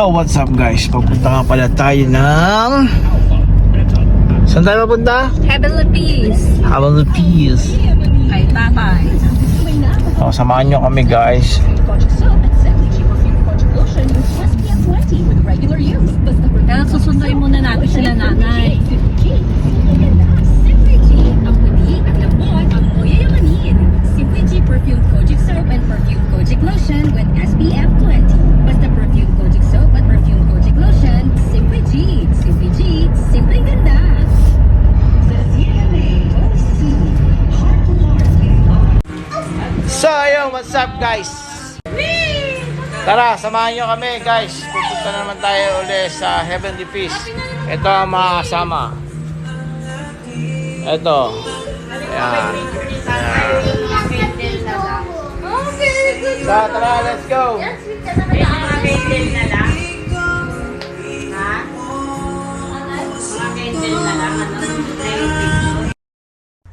So what's up guys, papunta nga pala tayo ng... Saan tayo papunta? Heavenly Peace. Heavenly Peace. Kay tatay. So samahan nyo kami guys. Kaya susunduin muna natin sila nanay. Simply G Perfume Kojic Soap and Perfume Kojic Lotion with SPF 20. Basta Perfume Kojic Soap at Perfume Kojic Lotion, Simply G. Simply G, simpleng ganda. So ayun, what's up guys? Tara, samahan nyo kami guys. Pupunta naman tayo ulit sa Heavenly Peace. Ito ang mga kasama. Ito. Ayan. So tara, let's go.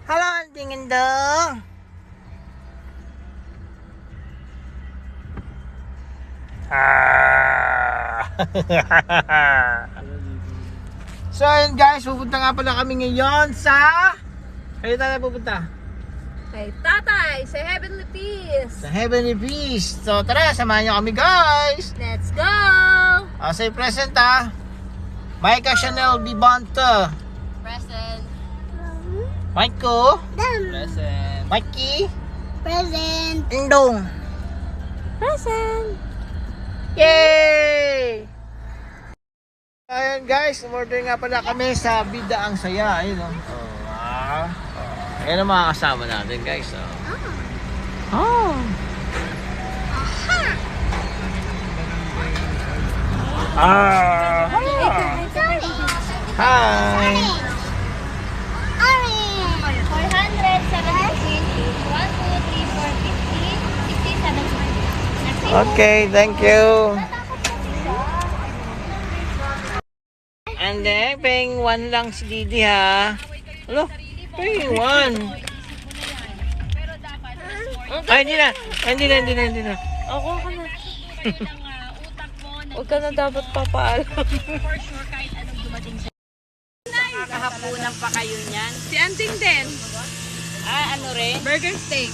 Hello, tingin dong. So ayun guys, pupunta nga pala kami ngayon sa... Kaya tayo pupunta? Kay tatay sa Heavenly Peace. Sa Heavenly Peace. So tara, samahan nyo kami guys. Let's go! Say present ha. Micah Chanel Bibanta. Present. Maiko. Present. Mikey. Present. Indong. Present. Yay! Ayun guys, umorder nga pala kami sa Bida ang Saya. Ayun o. Ayan ang mga kasama natin guys. Oh. Hi. 476, 1, 2, 3, 4, 50, 60, 70. Okay, thank you. And then, paying 1 lang si Didi ha. Hello? Paying 1. Ay, hindi na. Hindi na. Ako ka na. Huwag ka na dapat papaalam. Kakahapunan pa kayo niyan. Si Anting din. Ano rin? Burger steak.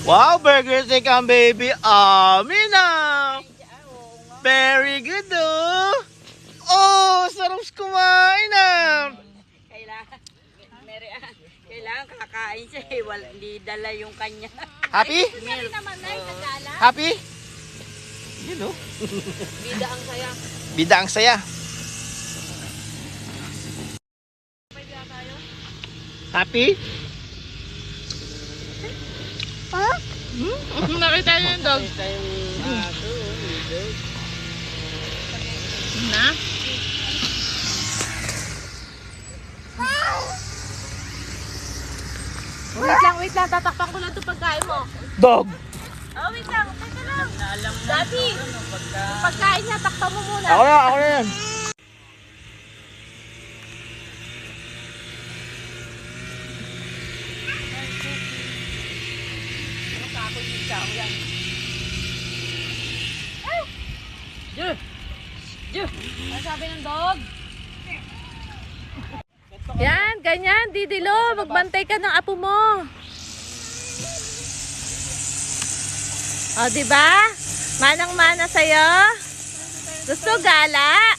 Wow, burger steak ang baby. Amina! Very good oh. Oh, sarap kumain ah. Kailangan kakain siya eh. Hindi dala yung kanya. Happy? Happy? You know. Bida ang saya. Bida ang saya. Happy? Nakita niyo yung dog. Na? Wait lang. Tatakpan ko lang ito pagkain mo. Dog. Oh, wait lang. Teka lang. Daddy, pagkain niya, takpan mo muna. Ako na yan. Ano sabi ng dog? Yan, ganyan, Didilo. Magbantay ka ng apo mo. O, diba? Manang-mana sa'yo. Gusto gala?